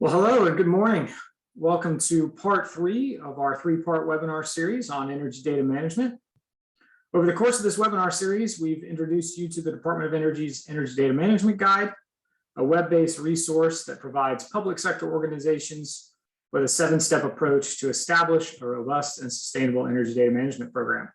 Well, hello and good morning. Welcome to part 3 of our 3-part webinar series on energy data management. Over the course of this webinar series, we've introduced you to the Department of Energy's Energy Data Management Guide, a web-based resource that provides public sector organizations with a 7-step approach to establish a robust and sustainable energy data management program.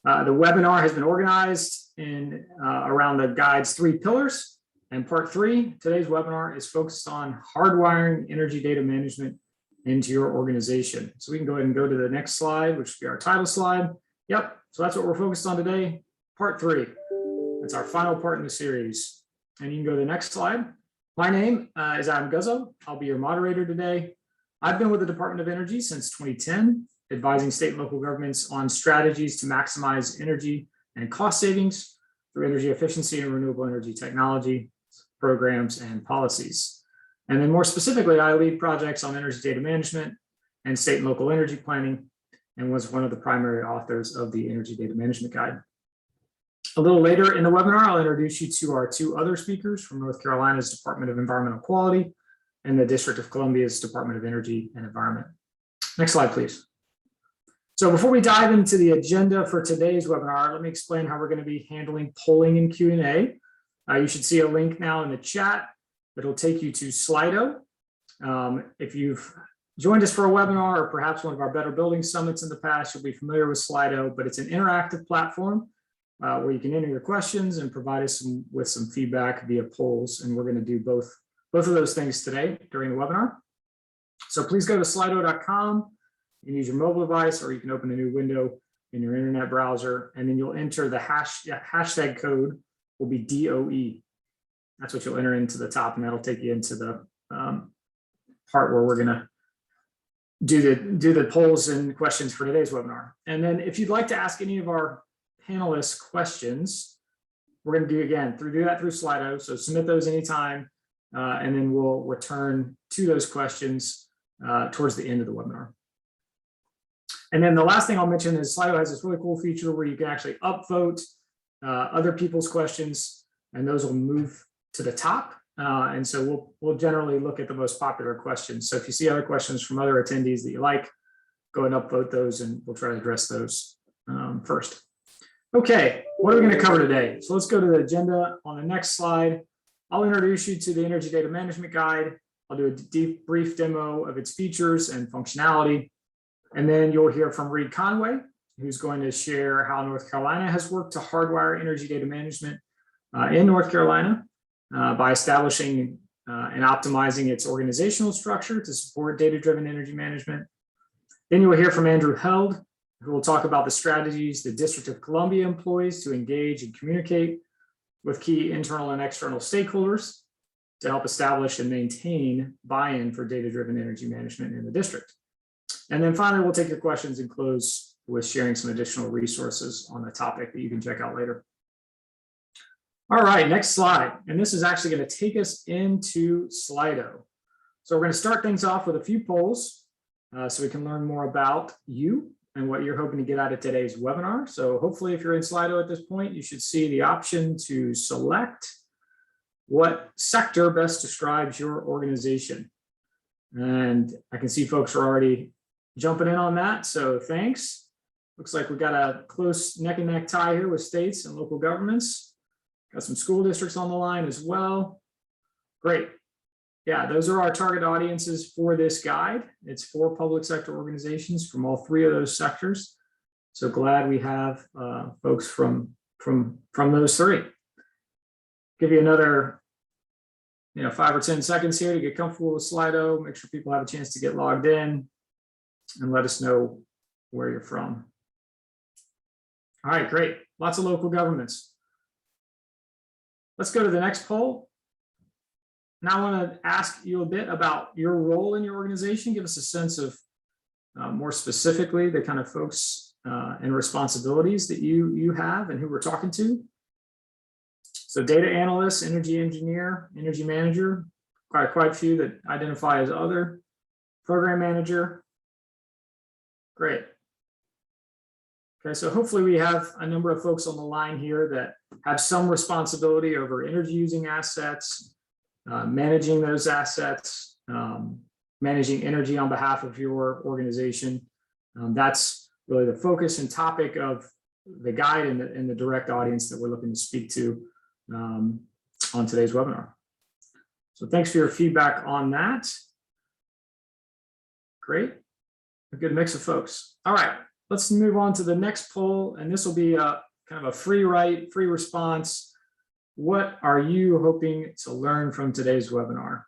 The webinar has been organized in around the guide's 3 pillars. And part 3, today's webinar is focused on hardwiring energy data management into your organization. So we can go ahead and go to the next slide, which will be our title slide. Yep, so that's what we're focused on today, part 3. That's our final part in the series. And you can go to the next slide. My name is Adam Guzzo. I'll be your moderator today. I've been with the Department of Energy since 2010, advising state and local governments on strategies to maximize energy and cost savings through energy efficiency and renewable energy technology programs and policies. And then more specifically, I lead projects on energy data management and state and local energy planning, and was one of the primary authors of the Energy Data Management Guide. A little later in the webinar, I'll introduce you to our 2 other speakers from North Carolina's Department of Environmental Quality and the District of Columbia's Department of Energy and Environment. Next slide, please. So before we dive into the agenda for today's webinar, let me explain how we're going to be handling polling and Q&A. You should see a link now in the chat that'll take you to Slido. If you've joined us for a webinar or perhaps one of our Better Building Summits in the past, you'll be familiar with Slido, but it's an interactive platform where you can enter your questions and provide us with some feedback via polls. And we're going to do both of those things today during the webinar. So please go to slido.com. You can use your mobile device, or you can open a new window in your internet browser, and then you'll enter the hashtag code will be DOE. That's what you'll enter into the top, and that'll take you into the part where we're going to do the polls and questions for today's webinar. And then if you'd like to ask any of our panelists questions, we're going to do that through Slido. So submit those anytime, and then we'll return to those questions towards the end of the webinar. And then the last thing I'll mention is Slido has this really cool feature where you can actually upvote other people's questions, and those will move to the top. And so we'll generally look at the most popular questions. So if you see other questions from other attendees that you like, go and upvote those, and we'll try to address those first. Okay, what are we going to cover today? So let's go to the agenda on the next slide. I'll introduce you to the Energy Data Management Guide. I'll do a brief demo of its features and functionality. And then you'll hear from Reid Conway, who's going to share how North Carolina has worked to hardwire energy data management in North Carolina by establishing and optimizing its organizational structure to support data-driven energy management. Then you will hear from Andrew Held, who will talk about the strategies the District of Columbia employs to engage and communicate with key internal and external stakeholders to help establish and maintain buy-in for data-driven energy management in the district. And then finally, we'll take your questions and close with sharing some additional resources on the topic that you can check out later. All right, next slide. And this is actually going to take us into Slido. So we're going to start things off with a few polls so we can learn more about you and what you're hoping to get out of today's webinar. So hopefully, if you're in Slido at this point, you should see the option to select what sector best describes your organization. And I can see folks are already jumping in on that, so thanks. Looks like we've got a close neck and neck tie here with states and local governments. Got some school districts on the line as well. Great. Yeah, those are our target audiences for this guide. It's for public sector organizations from all 3 of those sectors. So glad we have folks from those 3. Give you another 5 or 10 seconds here to get comfortable with Slido. Make sure people have a chance to get logged in and let us know where you're from. All right, great. Lots of local governments. Let's go to the next poll. Now I want to ask you a bit about your role in your organization. Give us a sense of more specifically the kind of folks and responsibilities that you have and who we're talking to. So data analyst, energy engineer, energy manager, quite a few that identify as other, program manager. Great. Okay, so hopefully we have a number of folks on the line here that have some responsibility over energy using assets, managing those assets, managing energy on behalf of your organization. That's really the focus and topic of the guide and the direct audience that we're looking to speak to on today's webinar. So thanks for your feedback on that. Great, a good mix of folks. All right, let's move on to the next poll, and this will be a kind of a free write, free response. What are you hoping to learn from today's webinar?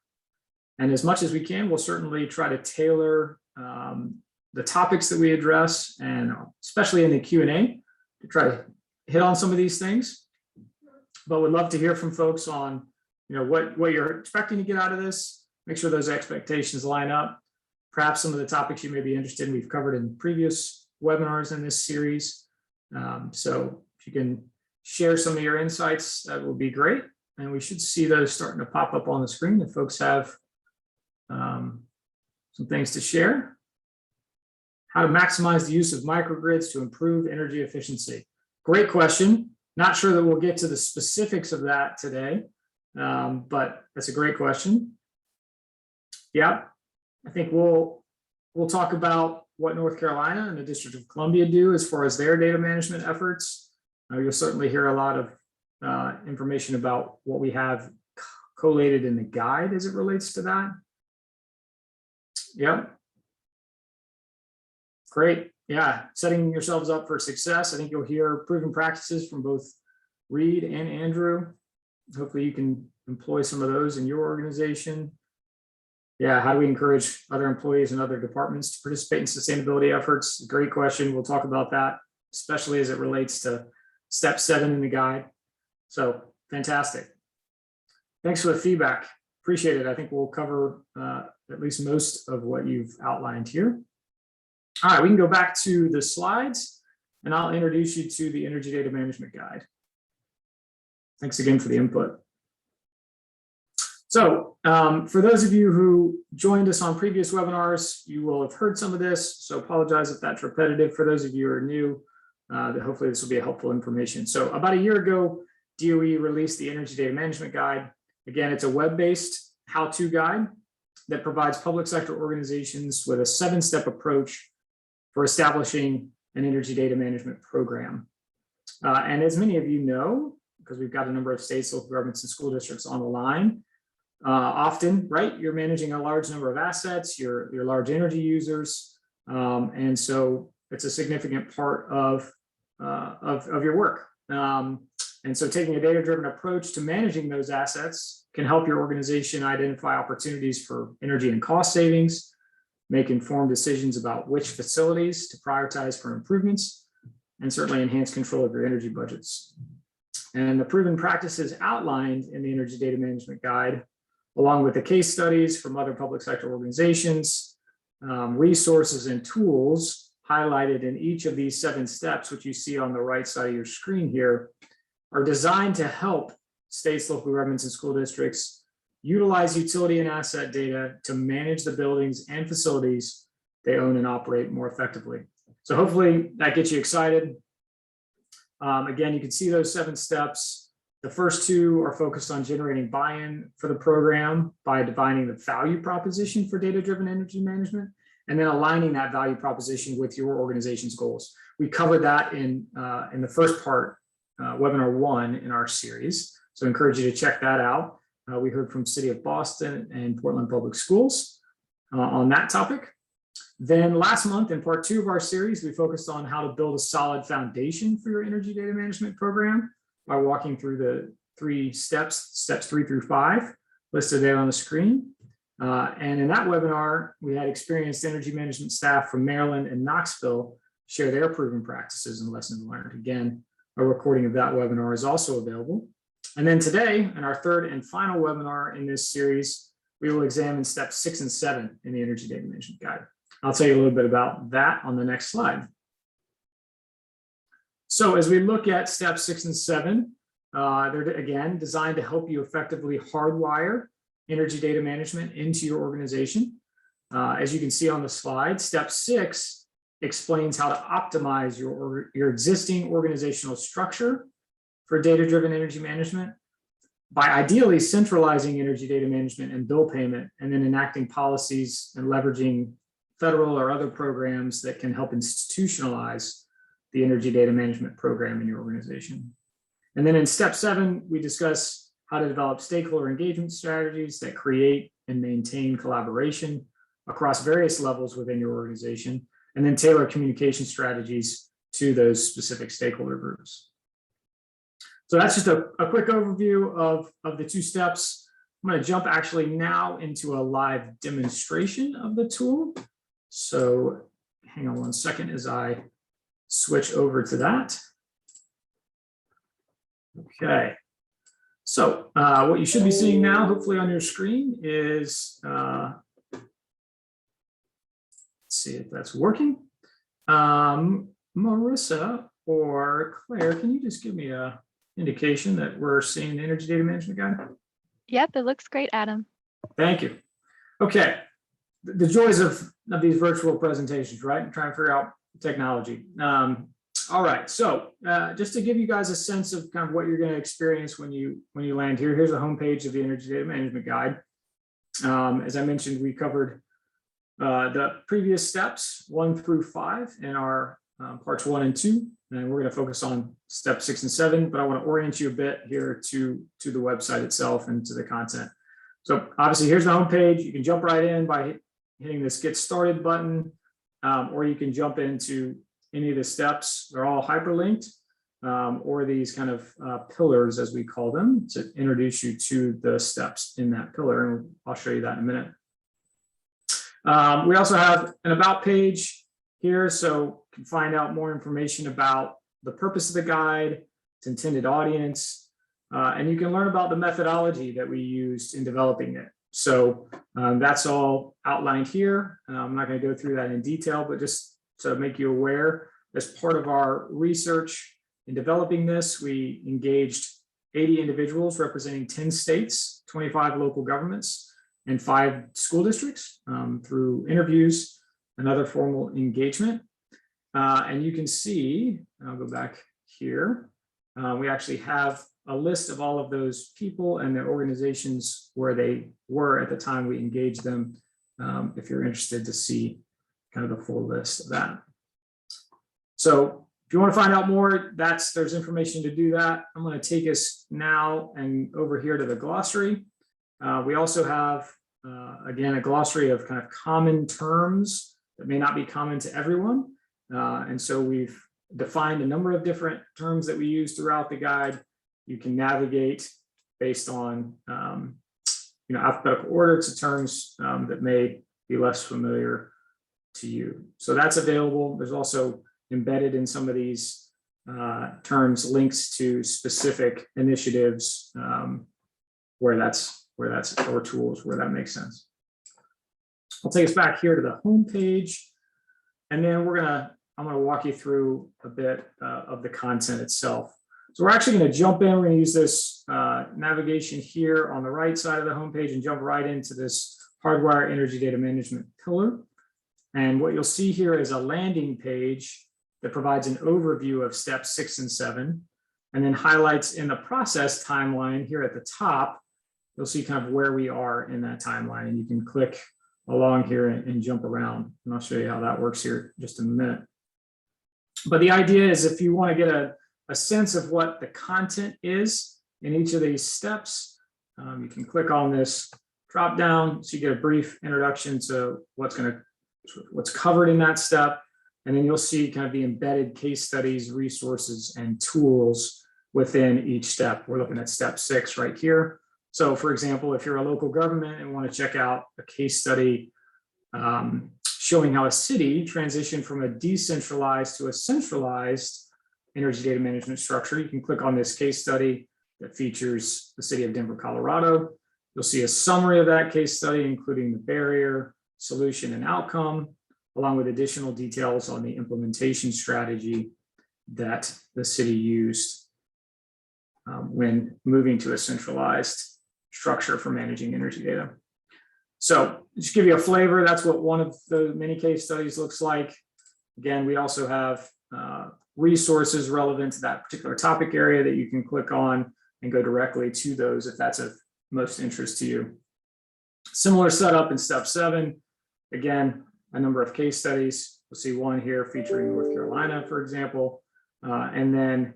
And as much as we can, we'll certainly try to tailor the topics that we address, and especially in the Q&A, to try to hit on some of these things. But we'd love to hear from folks on, what you're expecting to get out of this. Make sure those expectations line up. Perhaps some of the topics you may be interested in, we've covered in previous webinars in this series. So if you can share some of your insights, that would be great. And we should see those starting to pop up on the screen if folks have some things to share. How to maximize the use of microgrids to improve energy efficiency. Great question. Not sure that we'll get to the specifics of that today, but that's a great question. Yeah, I think we'll talk about what North Carolina and the District of Columbia do as far as their data management efforts. You'll certainly hear a lot of information about what we have collated in the guide as it relates to that. Yep. Great. Yeah, setting yourselves up for success. I think you'll hear proven practices from both Reid and Andrew. Hopefully you can employ some of those in your organization. Yeah, how do we encourage other employees and other departments to participate in sustainability efforts? Great question. We'll talk about that, especially as it relates to step 7 in the guide. So fantastic. Thanks for the feedback. Appreciate it. I think we'll cover at least most of what you've outlined here. All right, we can go back to the slides, and I'll introduce you to the Energy Data Management Guide. Thanks again for the input. So for those of you who joined us on previous webinars, you will have heard some of this, so apologize if that's repetitive. For those of you who are new, hopefully this will be a helpful information. So about a year ago, DOE released the Energy Data Management Guide. Again, it's a web-based how-to guide that provides public sector organizations with a 7-step approach for establishing an energy data management program. And as many of you know, because we've got a number of states, local governments, and school districts on the line, often, right, you're managing a large number of assets, you're large energy users, and so it's a significant part of your work. And so taking a data-driven approach to managing those assets can help your organization identify opportunities for energy and cost savings, make informed decisions about which facilities to prioritize for improvements, and certainly enhance control of your energy budgets. And the proven practices outlined in the Energy Data Management Guide, along with the case studies from other public sector organizations, resources and tools highlighted in each of these 7 steps, which you see on the right side of your screen here, are designed to help states, local governments, and school districts utilize utility and asset data to manage the buildings and facilities they own and operate more effectively. So hopefully that gets you excited. Again, you can see those 7 steps. The first 2 are focused on generating buy-in for the program by defining the value proposition for data-driven energy management, and then aligning that value proposition with your organization's goals. We covered that in the first part, webinar 1 in our series. So I encourage you to check that out. We heard from City of Boston and Portland Public Schools on that topic. Then last month in part 2 of our series, we focused on how to build a solid foundation for your energy data management program by walking through the 3 steps 3 through 5, listed there on the screen. And in that webinar, we had experienced energy management staff from Maryland and Knoxville share their proven practices and lessons learned. Again, a recording of that webinar is also available. And then today, in our 3rd and final webinar in this series, we will examine steps 6 and 7 in the Energy Data Management Guide. I'll tell you a little bit about that on the next slide. So as we look at steps 6 and 7, they're again designed to help you effectively hardwire energy data management into your organization. As you can see on the slide, step 6 explains how to optimize your existing organizational structure for data-driven energy management. by ideally centralizing energy data management and bill payment, and then enacting policies and leveraging federal or other programs that can help institutionalize the energy data management program in your organization. And then in step 7, we discuss how to develop stakeholder engagement strategies that create and maintain collaboration across various levels within your organization, and then tailor communication strategies to those specific stakeholder groups. So that's just a quick overview of the 2 steps. I'm going to jump actually now into a live demonstration of the tool. So hang on one second as I switch over to that. Okay. So what you should be seeing now, hopefully on your screen, is, let's see if that's working. Marissa or Claire, can you just give me a indication that we're seeing the energy data management guide? Yep, it looks great, Adam. Thank you. Okay, the joys of these virtual presentations, right? I'm trying to figure out technology. All right, so just to give you guys a sense of kind of what you're going to experience when you land here, here's the homepage of the Energy Data Management Guide. As I mentioned, we covered the previous steps 1 through 5 in our parts 1 and 2, and we're going to focus on step 6 and 7, but I want to orient you a bit here to the website itself and to the content. So obviously here's the homepage. You can jump right in by hitting this Get Started button, or you can jump into any of the steps. They're all hyperlinked, or these kind of pillars, as we call them, to introduce you to the steps in that pillar, and I'll show you that in a minute. We also have an About page here, so you can find out more information about the purpose of the guide, its intended audience, and you can learn about the methodology that we used in developing it. So that's all outlined here. I'm not going to go through that in detail, but just to make you aware, as part of our research in developing this, we engaged 80 individuals representing 10 states, 25 local governments, and 5 school districts through interviews and other formal engagement. And you can see, I'll go back here, we actually have a list of all of those people and their organizations where they were at the time we engaged them, if you're interested to see kind of the full list of that. So if you want to find out more, there's information to do that. I'm going to take us now and over here to the glossary. We also have, again, a glossary of kind of common terms that may not be common to everyone. And so we've defined a number of different terms that we use throughout the guide. You can navigate based on alphabetical order to terms that may be less familiar to you. So that's available. There's also embedded in some of these terms links to specific initiatives where that's or tools where that makes sense. I'll take us back here to the home page, and then I'm gonna walk you through a bit of the content itself. So we're actually going to jump in. We're going to use this navigation here on the right side of the homepage and jump right into this Hardwire Energy Data Management pillar. And what you'll see here is a landing page that provides an overview of steps 6 and 7, and then highlights in the process timeline here at the top. You'll see kind of where we are in that timeline, and you can click along here and jump around. And I'll show you how that works here in just a minute. But the idea is if you want to get a sense of what the content is in each of these steps, you can click on this drop down so you get a brief introduction to what's covered in that step, and then you'll see kind of the embedded case studies, resources, and tools within each step. We're looking at step 6 right here. So for example, if you're a local government and want to check out a case study showing how a city transitioned from a decentralized to a centralized energy data management structure, you can click on this case study that features the city of Denver, Colorado. You'll see a summary of that case study, including the barrier, solution, and outcome, along with additional details on the implementation strategy that the city used when moving to a centralized structure for managing energy data. So just give you a flavor, that's what one of the many case studies looks like. Again, we also have resources relevant to that particular topic area that you can click on and go directly to those if that's of most interest to you. Similar setup in step 7. Again, a number of case studies. We'll see one here featuring North Carolina, for example. And then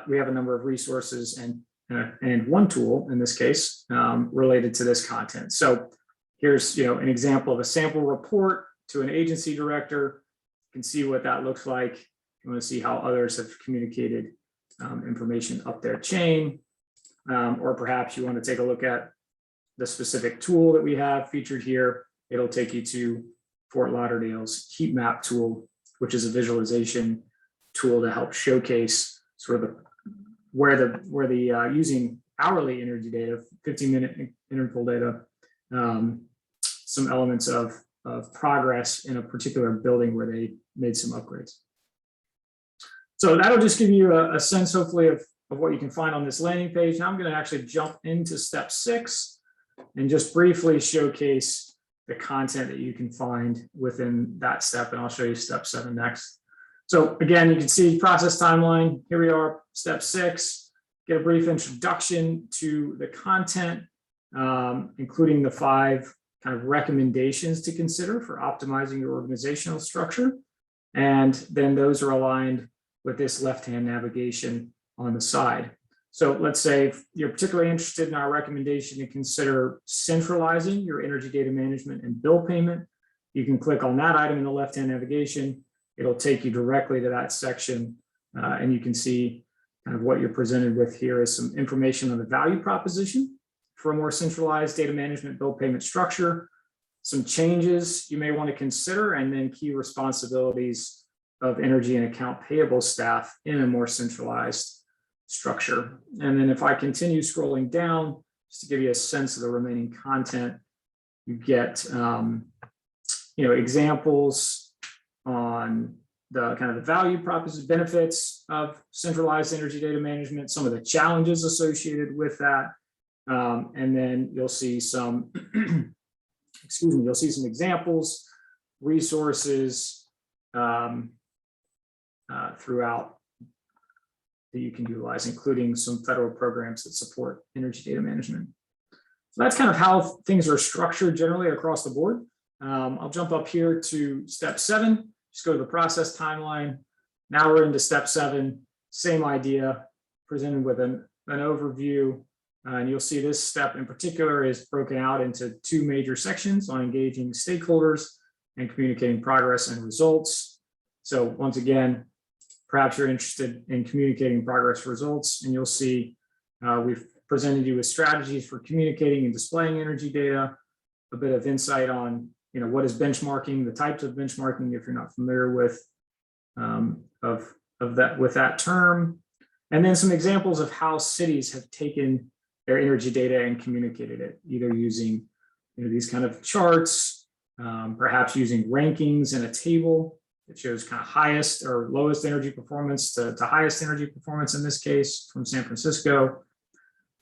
we have a number of resources and one tool in this case related to this content. So here's an example of a sample report to an agency director. You can see what that looks like. You want to see how others have communicated information up their chain, or perhaps you want to take a look at the specific tool that we have featured here. It'll take you to Fort Lauderdale's heat map tool, which is a visualization tool to help showcase sort of where the using hourly energy data, 15-minute interval data, some elements of progress in a particular building where they made some upgrades. So that'll just give you a sense, hopefully, of what you can find on this landing page. Now I'm going to actually jump into step 6 and just briefly showcase the content that you can find within that step, and I'll show you step 7 next. So again, you can see process timeline. Here we are, step 6. Get a brief introduction to the content, including the 5 kind of recommendations to consider for optimizing your organizational structure. And then those are aligned with this left-hand navigation on the side. So let's say if you're particularly interested in our recommendation to consider centralizing your energy data management and bill payment, you can click on that item in the left-hand navigation. It'll take you directly to that section, and you can see kind of what you're presented with here is some information on the value proposition for a more centralized data management bill payment structure, some changes you may want to consider, and then key responsibilities of energy and account payable staff in a more centralized structure. And then if I continue scrolling down, just to give you a sense of the remaining content, you get examples on the kind of the value proposition benefits of centralized energy data management, some of the challenges associated with that. And then you'll see some, you'll see some examples, resources throughout that you can utilize, including some federal programs that support energy data management. So that's kind of how things are structured generally across the board. I'll jump up here to step 7, just go to the process timeline. Now we're into step 7, same idea, presented with an overview. And you'll see this step in particular is broken out into 2 major sections on engaging stakeholders and communicating progress and results. So once again, perhaps you're interested in communicating progress results, and you'll see we've presented you with strategies for communicating and displaying energy data, a bit of insight on what is benchmarking, the types of benchmarking if you're not familiar with that term, and then some examples of how cities have taken their energy data and communicated it, either using these kind of charts, perhaps using rankings in a table. It shows kind of highest or lowest energy performance to highest energy performance in this case from San Francisco.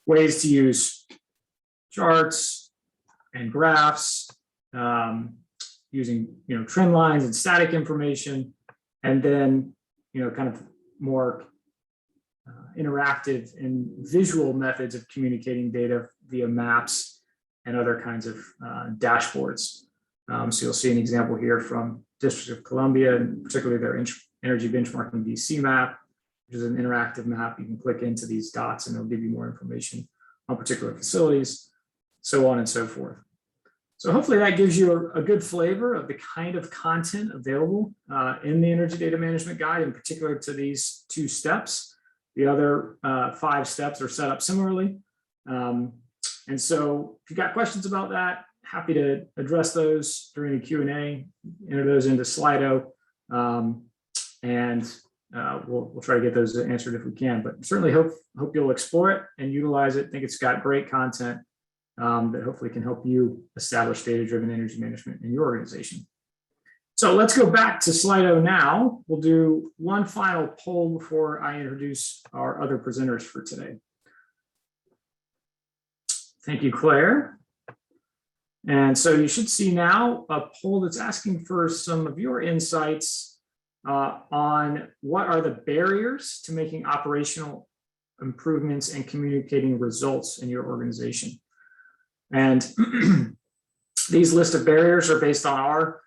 Ways to use charts and graphs, using trend lines and static information, and then kind of more interactive and visual methods of communicating data via maps and other kinds of dashboards. So you'll see an example here from District of Columbia, and particularly their energy benchmarking DC map, which is an interactive map. You can click into these dots and it'll give you more information on particular facilities, so on and so forth. So hopefully that gives you a good flavor of the kind of content available in the Energy Data Management Guide, in particular to these 2 steps. The other 5 steps are set up similarly. And so if you've got questions about that, happy to address those during the Q&A, enter those into Slido, and we'll try to get those answered if we can. But certainly hope you'll explore it and utilize it. I think it's got great content that hopefully can help you establish data-driven energy management in your organization. So let's go back to Slido now. We'll do one final poll before I introduce our other presenters for today. Thank you, Claire. And so you should see now a poll that's asking for some of your insights on what are the barriers to making operational improvements and communicating results in your organization. And these list of barriers are based on our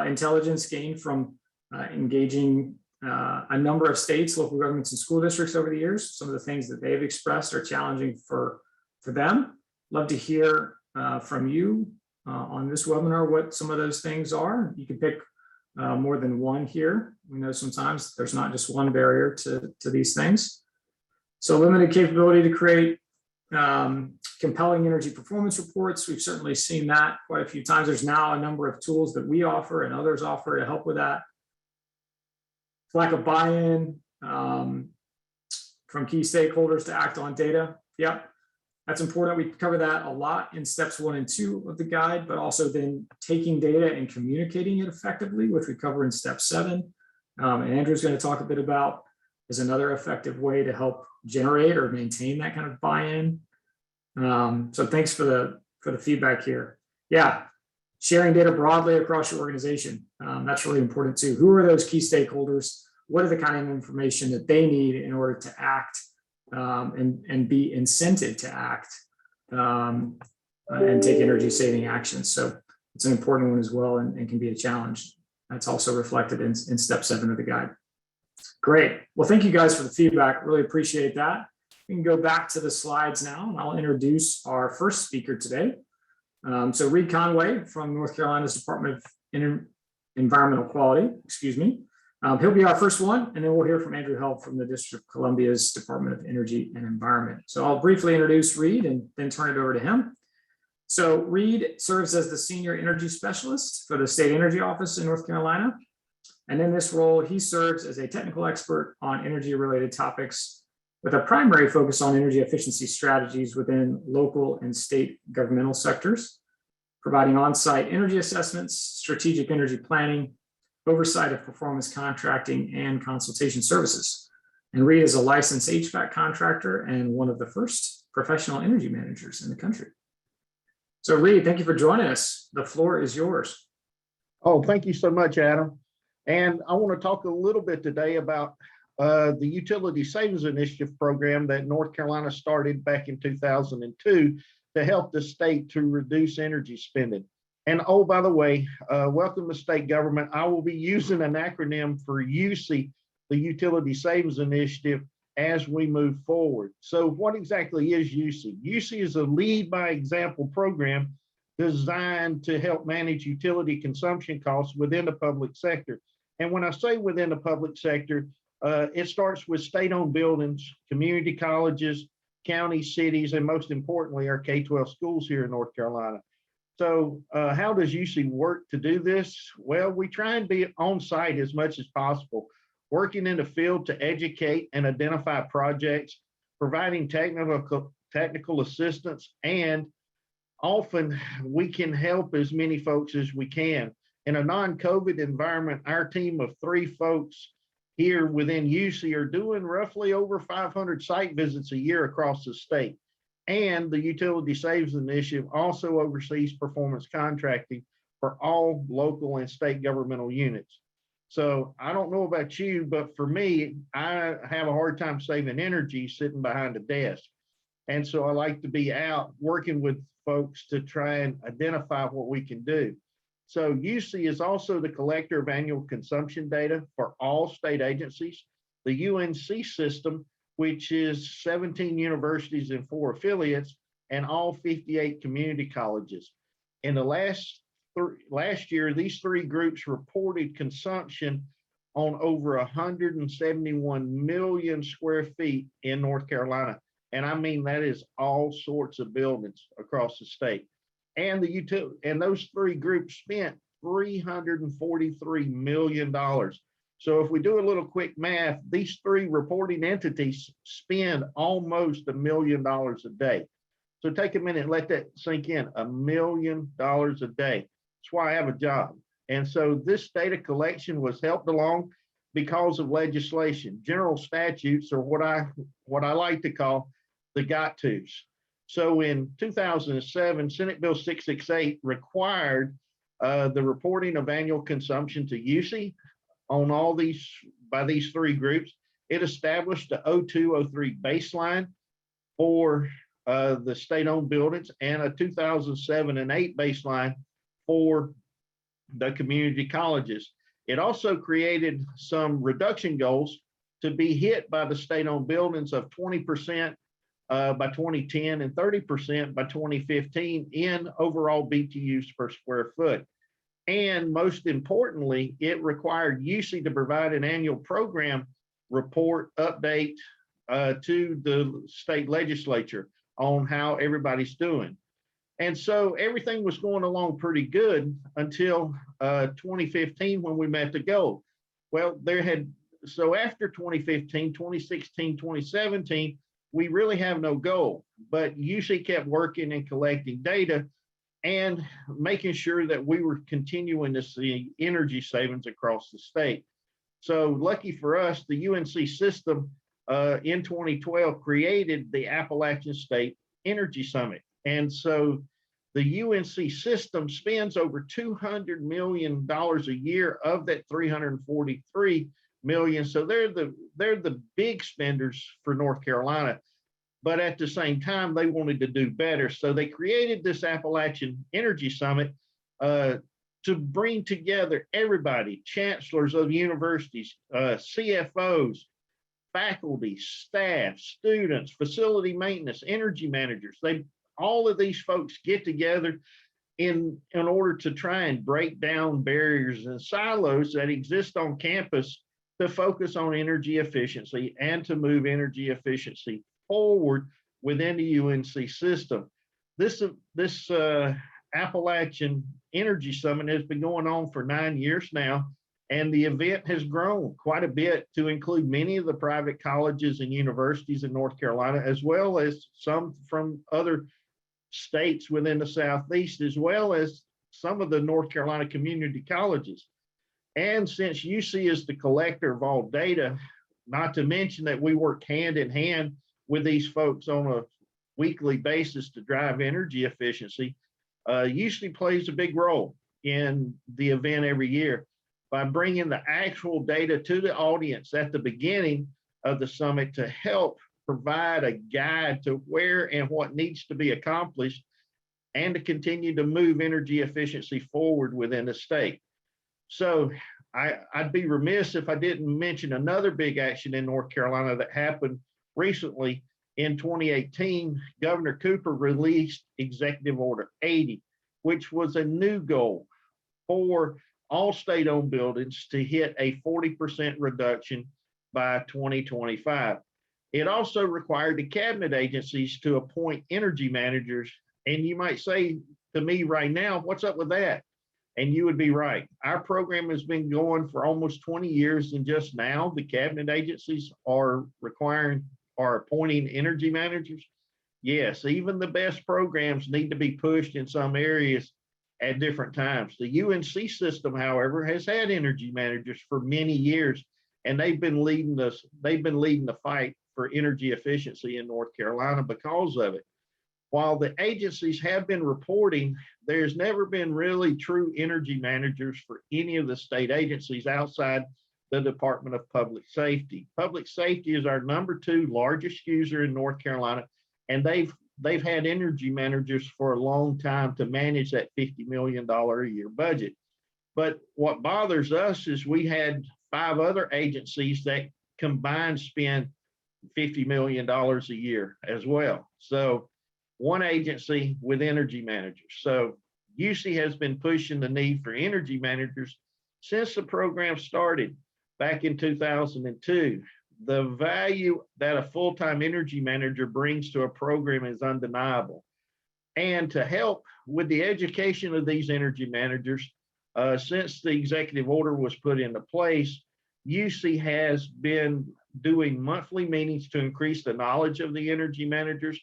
intelligence gained from engaging a number of states, local governments, and school districts over the years. Some of the things that they've expressed are challenging for them. Love to hear from you on this webinar what some of those things are. You can pick more than one here. We know sometimes there's not just one barrier to these things. So limited capability to create compelling energy performance reports. We've certainly seen that quite a few times. There's now a number of tools that we offer and others offer to help with that. Lack of buy-in from key stakeholders to act on data. Yep, that's important. We cover that a lot in steps 1 and 2 of the guide, but also then taking data and communicating it effectively, which we cover in step 7. And Andrew's going to talk a bit about is another effective way to help generate or maintain that kind of buy-in. So thanks for the feedback here. Yeah, sharing data broadly across your organization. That's really important too. Who are those key stakeholders? What are the kind of information that they need in order to act and be incented to act and take energy saving actions? So it's an important one as well and can be a challenge. That's also reflected in step 7 of the guide. Great. Well, thank you guys for the feedback. Really appreciate that. We can go back to the slides now, and I'll introduce our first speaker today. So Reid Conway from North Carolina's Department of Environmental Quality, excuse me. He'll be our first one, and then we'll hear from Andrew Held from the District of Columbia's Department of Energy and Environment. So I'll briefly introduce Reid and then turn it over to him. So Reid serves as the Senior Energy Specialist for the State Energy Office in North Carolina. And in this role, he serves as a technical expert on energy-related topics with a primary focus on energy efficiency strategies within local and state governmental sectors, providing on-site energy assessments, strategic energy planning, oversight of performance contracting, and consultation services. And Reid is a licensed HVAC contractor and one of the first professional energy managers in the country. So Reid, thank you for joining us. The floor is yours. Oh, thank you so much, Adam. And I want to talk a little bit today about the Utility Savings Initiative program that North Carolina started back in 2002 to help the state to reduce energy spending. And oh, by the way, welcome to state government. I will be using an acronym for USI, the Utility Savings Initiative, as we move forward. So what exactly is USI? USI is a lead by example program designed to help manage utility consumption costs within the public sector. And when I say within the public sector, it starts with state-owned buildings, community colleges, county, cities, and most importantly, our K-12 schools here in North Carolina. So how does USI work to do this? Well, we try and be on site as much as possible, working in the field to educate and identify projects, providing technical assistance, and often we can help as many folks as we can. In a non-COVID environment, our team of 3 folks here within USI are doing roughly over 500 site visits a year across the state. And the Utility Savings Initiative also oversees performance contracting for all local and state governmental units. So I don't know about you, but for me, I have a hard time saving energy sitting behind a desk. And so I like to be out working with folks to try and identify what we can do. So USI is also the collector of annual consumption data for all state agencies, the UNC system, which is 17 universities and 4 affiliates, and all 58 community colleges. In the last year, these 3 groups reported consumption on over 171 million square feet in North Carolina. And I mean, that is all sorts of buildings across the state. And those 3 groups spent $343 million. So if we do a little quick math, these 3 reporting entities spend almost $1 million a day. So take a minute and let that sink in, $1 million a day. That's why I have a job. And so this data collection was helped along because of legislation. General statutes are what I like to call the got-tos. So in 2007, Senate Bill 668 required the reporting of annual consumption to USI on all these by these 3 groups. It established the 0203 baseline for the state-owned buildings and a 2007 and 8 baseline for the community colleges. It also created some reduction goals to be hit by the state-owned buildings of 20% by 2010 and 30% by 2015 in overall BTUs per square foot. And most importantly, it required UC to provide an annual program report update to the state legislature on how everybody's doing. And so everything was going along pretty good until 2015 when we met the goal. Well, so after 2015, 2016, 2017, we really have no goal, but UC kept working and collecting data and making sure that we were continuing to see energy savings across the state. So lucky for us, the UNC system in 2012 created the Appalachian State Energy Summit. And so the UNC system spends over $200 million a year of that 343 million. So they're the big spenders for North Carolina. But at the same time, they wanted to do better. So they created this Appalachian Energy Summit to bring together everybody, chancellors of universities, CFOs, faculty, staff, students, facility maintenance, energy managers. All of these folks get together in order to try and break down barriers and silos that exist on campus to focus on energy efficiency and to move energy efficiency forward within the UNC system. This Appalachian Energy Summit has been going on for 9 years now, and the event has grown quite a bit to include many of the private colleges and universities in North Carolina, as well as some from other states within the Southeast, as well as some of the North Carolina community colleges. And since UC is the collector of all data, not to mention that we work hand in hand with these folks on a weekly basis to drive energy efficiency, UC plays a big role in the event every year by bringing the actual data to the audience at the beginning of the summit to help provide a guide to where and what needs to be accomplished and to continue to move energy efficiency forward within the state. So I'd be remiss if I didn't mention another big action in North Carolina that happened recently. In 2018, Governor Cooper released Executive Order 80, which was a new goal for all state-owned buildings to hit a 40% reduction by 2025. It also required the cabinet agencies to appoint energy managers. And you might say to me right now, what's up with that? And you would be right. Our program has been going for almost 20 years, and just now the cabinet agencies are appointing energy managers. Yes, even the best programs need to be pushed in some areas at different times. The UNC system, however, has had energy managers for many years, and they've been leading the fight for energy efficiency in North Carolina because of it. While the agencies have been reporting, there's never been really true energy managers for any of the state agencies outside the Department of Public Safety. Public Safety is our #2 largest user in North Carolina, and they've had energy managers for a long time to manage that $50 million a year budget. But what bothers us is we had 5 other agencies that combined spend $50 million a year as well. So one agency with energy managers. So UC has been pushing the need for energy managers since the program started back in 2002. The value that a full-time energy manager brings to a program is undeniable. And to help with the education of these energy managers, since the executive order was put into place, UC has been doing monthly meetings to increase the knowledge of the energy managers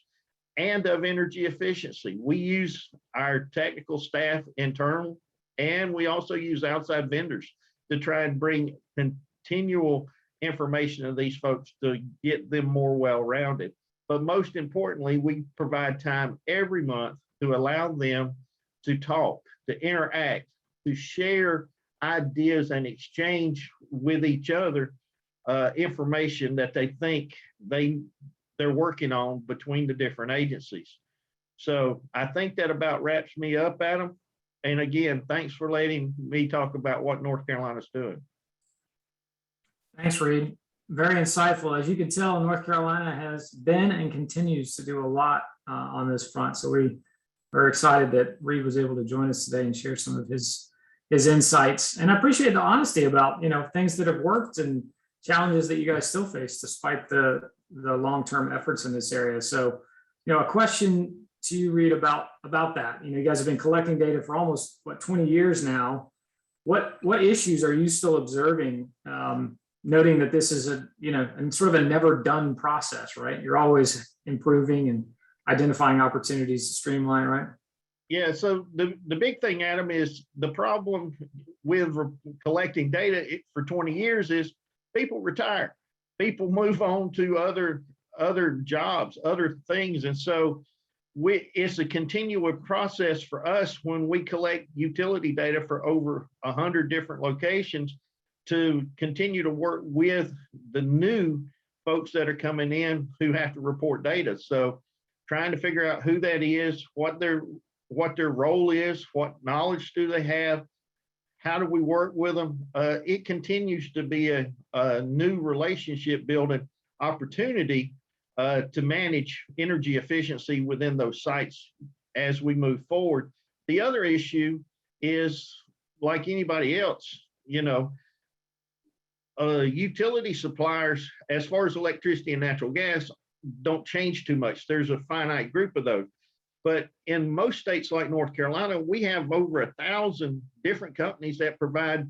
and of energy efficiency. We use our technical staff internal, and we also use outside vendors to try and bring continual information to these folks to get them more well-rounded. But most importantly, we provide time every month to allow them to talk, to interact, to share ideas and exchange with each other information that they think they're working on between the different agencies. So I think that about wraps me up, Adam. And again, thanks for letting me talk about what North Carolina's doing. Thanks, Reid. Very insightful. As you can tell, North Carolina has been and continues to do a lot on this front. So we are excited that Reid was able to join us today and share some of his insights. And I appreciate the honesty about, things that have worked and challenges that you guys still face despite the long-term efforts in this area. So, a question to you, Reid, about that. You guys have been collecting data for almost 20 years now. What issues are you still observing? Noting that this is and sort of a never done process, right? You're always improving and identifying opportunities to streamline, right? Yeah, so the big thing, Adam, is the problem with collecting data for 20 years is people retire. People move on to other jobs, other things. And so it's a continual process for us when we collect utility data for over 100 different locations to continue to work with the new folks that are coming in who have to report data. So trying to figure out who that is, what their role is, what knowledge do they have, how do we work with them? It continues to be a new relationship building opportunity to manage energy efficiency within those sites as we move forward. The other issue is, like anybody else, utility suppliers, as far as electricity and natural gas, don't change too much. There's a finite group of those. But in most states like North Carolina, we have over 1,000 different companies that provide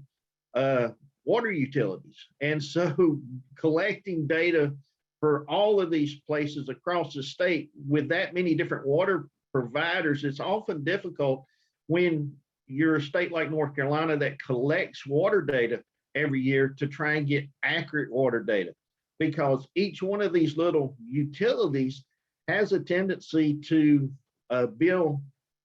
water utilities. And so collecting data for all of these places across the state with that many different water providers, it's often difficult when you're a state like North Carolina that collects water data every year to try and get accurate water data, because each one of these little utilities has a tendency to bill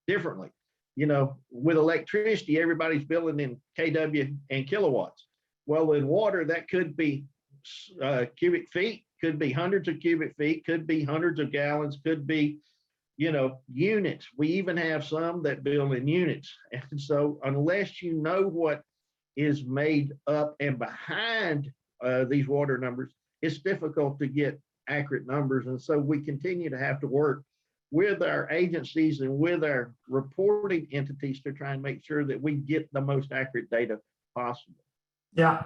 differently. With electricity, everybody's billing in kW and kilowatts. Well, in water, that could be cubic feet, could be hundreds of cubic feet, could be hundreds of gallons, could be, units. We even have some that bill in units. And so unless you know what is made up and behind these water numbers, it's difficult to get accurate numbers. And so we continue to have to work with our agencies and with our reporting entities to try and make sure that we get the most accurate data possible. Yeah,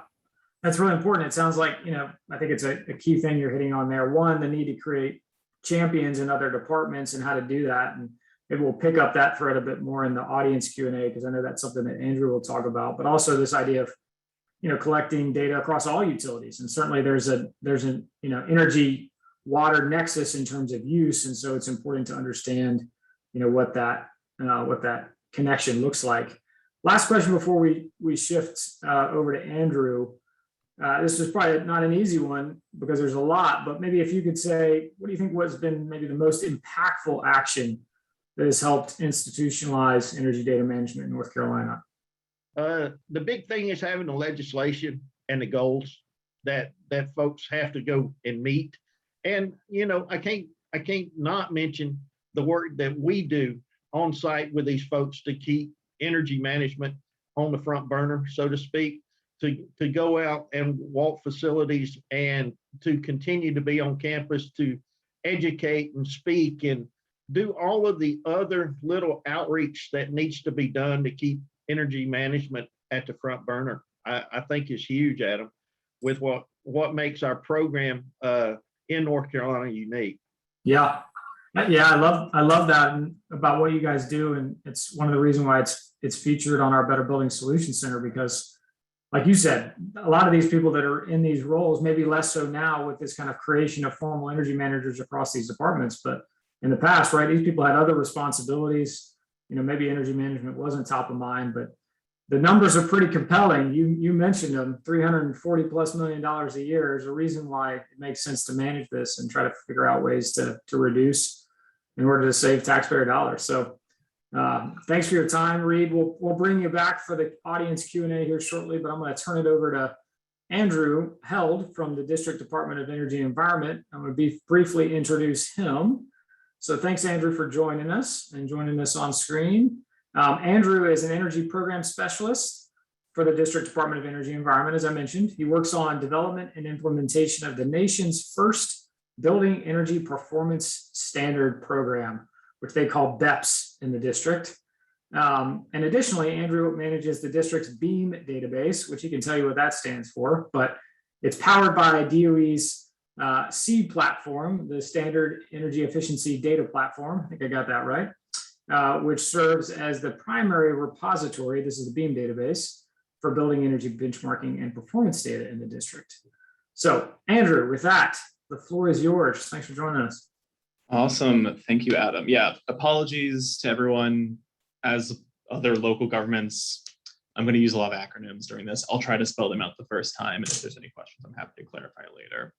that's really important. It sounds like, I think it's a key thing you're hitting on there. One, the need to create champions in other departments and how to do that. And maybe we'll pick up that thread a bit more in the audience Q&A, because I know that's something that Andrew will talk about, but also this idea of, collecting data across all utilities. And certainly there's an energy water nexus in terms of use. And so it's important to understand, what that connection looks like. Last question before we shift over to Andrew. This is probably not an easy one because there's a lot, but maybe if you could say, what do you think has been maybe the most impactful action that has helped institutionalize energy data management in North Carolina? The big thing is having the legislation and the goals that folks have to go and meet. And, I can't not mention the work that we do on site with these folks to keep energy management on the front burner, so to speak, to go out and walk facilities and to continue to be on campus to educate and speak and do all of the other little outreach that needs to be done to keep energy management at the front burner. I think is huge, Adam, with what makes our program in North Carolina unique. Yeah, I love that about what you guys do, and it's one of the reasons why it's featured on our Better Building Solutions Center, because, like you said, a lot of these people that are in these roles, maybe less so now with this kind of creation of formal energy managers across these departments, but in the past, right, these people had other responsibilities. Maybe energy management wasn't top of mind, but the numbers are pretty compelling. You mentioned them, $340+ million a year is a reason why it makes sense to manage this and try to figure out ways to reduce in order to save taxpayer dollars. So thanks for your time, Reid. We'll bring you back for the audience Q&A here shortly, but I'm going to turn it over Andrew Held from the District Department of Energy and Environment. I'm going to briefly introduce him. So thanks, Andrew, for joining us on screen. Andrew is an energy program specialist for the District Department of Energy and Environment. As I mentioned, he works on development and implementation of the nation's first Building Energy Performance Standard program, which they call BEPS in the district. And additionally, Andrew manages the district's BEAM database, which he can tell you what that stands for, but it's powered by DOE's SEED platform, the Standard Energy Efficiency Data Platform. I think I got that right, which serves as the primary repository. This is the BEAM database for building energy benchmarking and performance data in the district. So, Andrew, with that, the floor is yours. Thanks for joining us. Awesome. Thank you, Adam. Yeah, apologies to everyone. As other local governments, I'm going to use a lot of acronyms during this. I'll try to spell them out the first time, and if there's any questions, I'm happy to clarify later.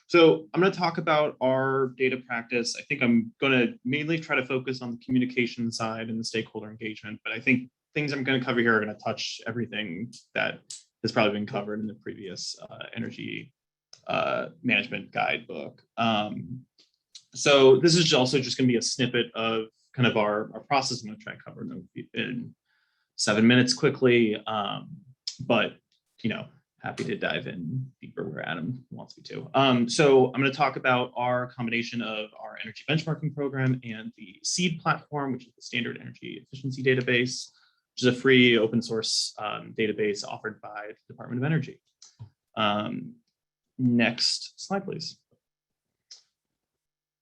So I'm going to talk about our data practice. I think I'm going to mainly try to focus on the communication side and the stakeholder engagement, but I think things I'm going to cover here are going to touch everything that has probably been covered in the previous energy management guidebook. So this is also just going to be a snippet of kind of our process. I'm going to try and cover them in 7 minutes quickly, but happy to dive in deeper where Adam wants me to. So I'm going to talk about our combination of our energy benchmarking program and the SEED platform, which is the Standard Energy Efficiency Database, which is a free open source database offered by the Department of Energy. Next slide, please.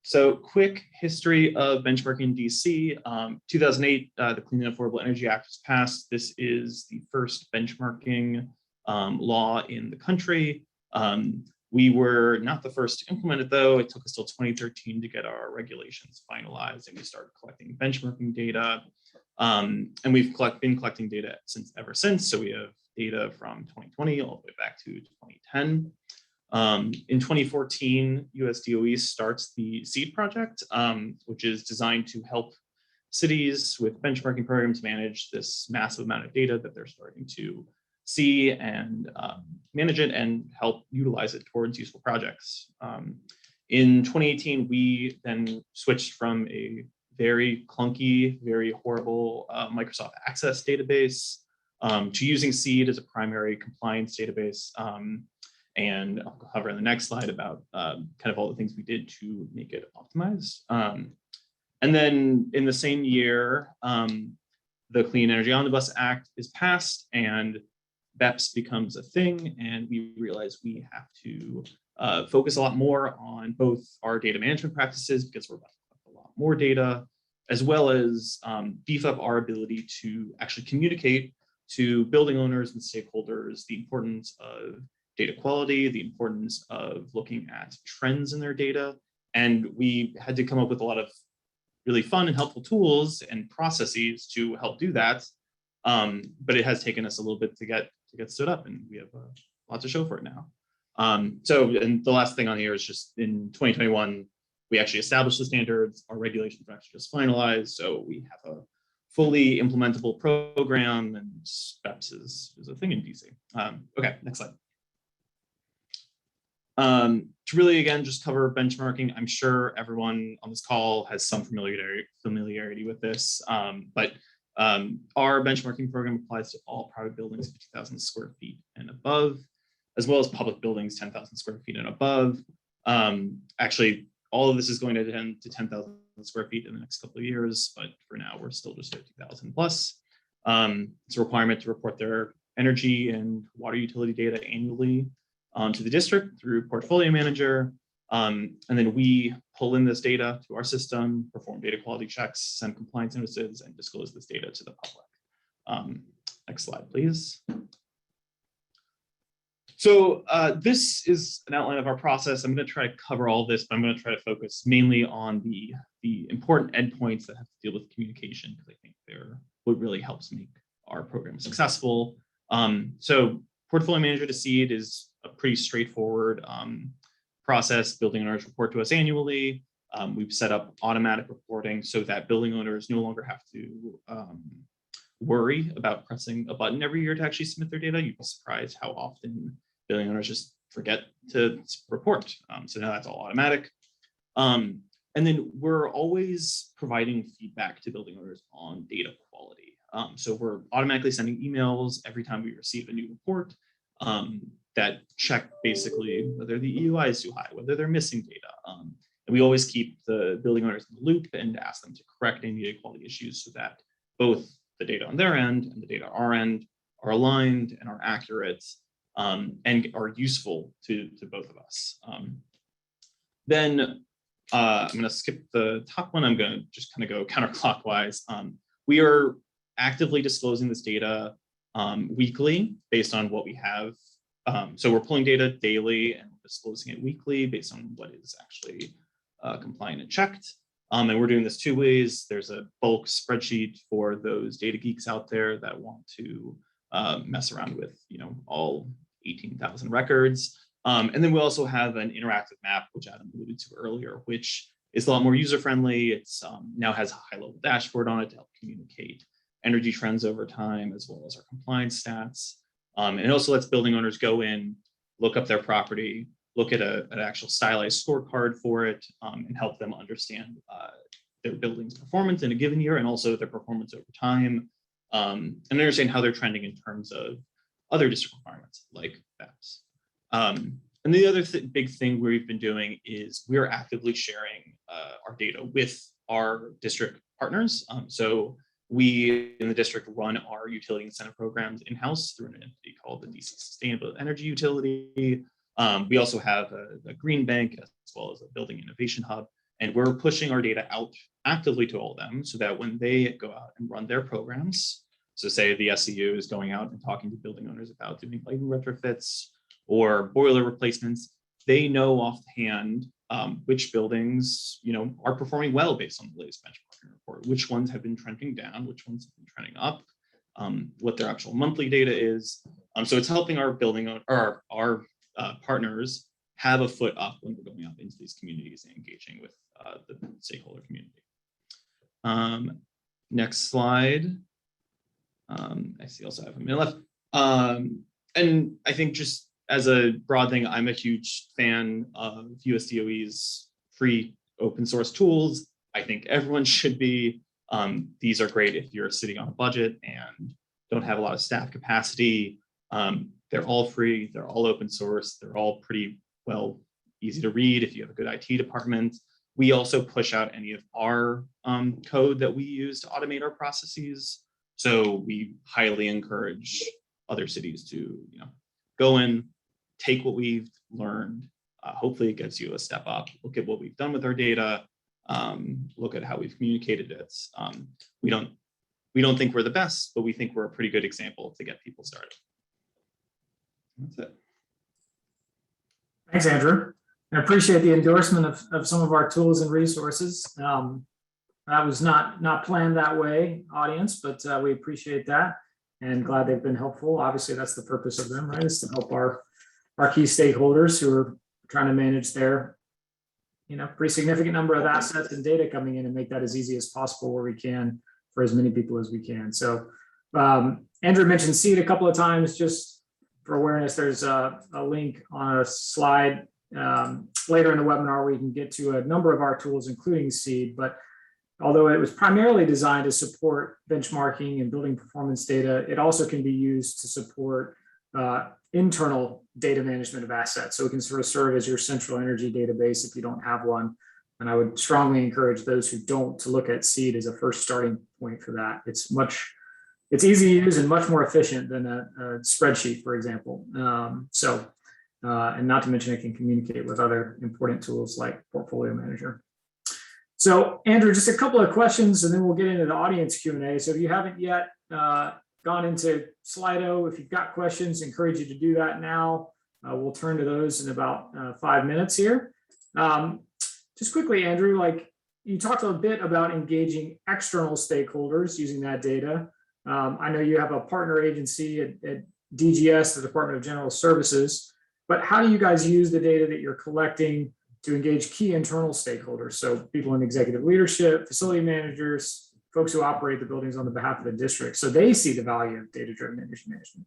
So quick history of benchmarking in DC. 2008, the Clean and Affordable Energy Act was passed. This is the first benchmarking law in the country. We were not the first to implement it, though. It took us till 2013 to get our regulations finalized, and we started collecting benchmarking data. And we've been collecting data ever since. So we have data from 2020 all the way back to 2010. In 2014, US DOE starts the SEED project, which is designed to help cities with benchmarking programs manage this massive amount of data that they're starting to see and manage it and help utilize it towards useful projects. In 2018, we then switched from a very clunky, very horrible Microsoft Access database to using SEED as a primary compliance database. And I'll cover in the next slide about kind of all the things we did to make it optimized. And then in the same year, the Clean Energy Omnibus Act is passed and BEPS becomes a thing. And we realize we have to focus a lot more on both our data management practices, because we're about to collect a lot more data, as well as beef up our ability to actually communicate to building owners and stakeholders the importance of data quality, the importance of looking at trends in their data. And we had to come up with a lot of really fun and helpful tools and processes to help do that. But it has taken us a little bit to get stood up, and we have a lot to show for it now. And the last thing on here is just in 2021, we actually established the standards. Our regulations were actually just finalized. So we have a fully implementable program, and BEPS is a thing in DC. Okay, next slide. To really, again, just cover benchmarking, I'm sure everyone on this call has some familiarity with this, but our benchmarking program applies to all private buildings 50,000 square feet and above, as well as public buildings 10,000 square feet and above. Actually, all of this is going to tend to 10,000 square feet in the next couple of years, but for now, we're still just 50,000 plus. It's a requirement to report their energy and water utility data annually to the district through Portfolio Manager. And then we pull in this data to our system, perform data quality checks, send compliance notices, and disclose this data to the public. Next slide, please. So this is an outline of our process. I'm going to try to cover all this, but I'm going to try to focus mainly on the important endpoints that have to deal with communication, because I think they're what really helps make our program successful. So Portfolio Manager to SEED is a pretty straightforward process. Building owners report to us annually. We've set up automatic reporting so that building owners no longer have to worry about pressing a button every year to actually submit their data. You'd be surprised how often building owners just forget to report. So now that's all automatic. And then we're always providing feedback to building owners on data quality. So we're automatically sending emails every time we receive a new report that check basically whether the EUI is too high, whether they're missing data. And we always keep the building owners in the loop and ask them to correct any data quality issues so that both the data on their end and the data on our end are aligned and are accurate and are useful to both of us. Then I'm going to skip the top one. I'm going to just kind of go counterclockwise. We are actively disclosing this data weekly based on what we have. So we're pulling data daily and disclosing it weekly based on what is actually compliant and checked. And we're doing this two ways. There's a bulk spreadsheet for those data geeks out there that want to mess around with, all 18,000 records. And then we also have an interactive map, which Adam alluded to earlier, which is a lot more user-friendly. It's now has a high-level dashboard on it to help communicate energy trends over time, as well as our compliance stats. And it also lets building owners go in, look up their property, look at an actual stylized scorecard for it, and help them understand their building's performance in a given year and also their performance over time, and understand how they're trending in terms of other district requirements like BEPS. And the other big thing we've been doing is we're actively sharing our data with our district partners. So we in the district run our utility incentive programs in-house through an entity called the DC Sustainable Energy Utility. We also have a green bank as well as a building innovation hub, and we're pushing our data out actively to all of them so that when they go out and run their programs, so say the SEU is going out and talking to building owners about doing lighting retrofits or boiler replacements, they know offhand which buildings are performing well based on the latest benchmarking report, which ones have been trending down, which ones have been trending up, what their actual monthly data is. So it's helping our our partners have a foot up when we're going out into these communities and engaging with the stakeholder community. Next slide. I see also have a minute left. And I think just as a broad thing, I'm a huge fan of USDOE's free open source tools. I think everyone should be. These are great if you're sitting on a budget and don't have a lot of staff capacity. They're all free, they're all open source, they're all pretty easy to read if you have a good IT department. We also push out any of our code that we use to automate our processes. So we highly encourage other cities to go in, take what we've learned. Hopefully it gets you a step up. Look at what we've done with our data. Look at how we've communicated it. We don't think we're the best, but we think we're a pretty good example to get people started. That's it. Thanks, Andrew. I appreciate the endorsement of some of our tools and resources. That was not planned that way, audience, but we appreciate that and glad they've been helpful. Obviously, that's the purpose of them, right? Is to help our key stakeholders who are trying to manage their pretty significant number of assets and data coming in and make that as easy as possible where we can for as many people as we can. So Andrew mentioned Seed a couple of times. Just for awareness, there's a link on a slide later in the webinar where you can get to a number of our tools, including Seed. But although it was primarily designed to support benchmarking and building performance data, it also can be used to support internal data management of assets. So it can sort of serve as your central energy database if you don't have one. And I would strongly encourage those who don't to look at Seed as a first starting point for that. It's easy to use and much more efficient than a spreadsheet, for example. And not to mention it can communicate with other important tools like Portfolio Manager. So Andrew, just a couple of questions and then we'll get into the audience Q&A. So if you haven't yet gone into Slido, if you've got questions, encourage you to do that now. We'll turn to those in about 5 minutes here. Just quickly, Andrew, you talked a bit about engaging external stakeholders using that data. I know you have a partner agency at DGS, the Department of General Services, but how do you guys use the data that you're collecting to engage key internal stakeholders? So people in executive leadership, facility managers, folks who operate the buildings on the behalf of the district, so they see the value of data-driven energy management.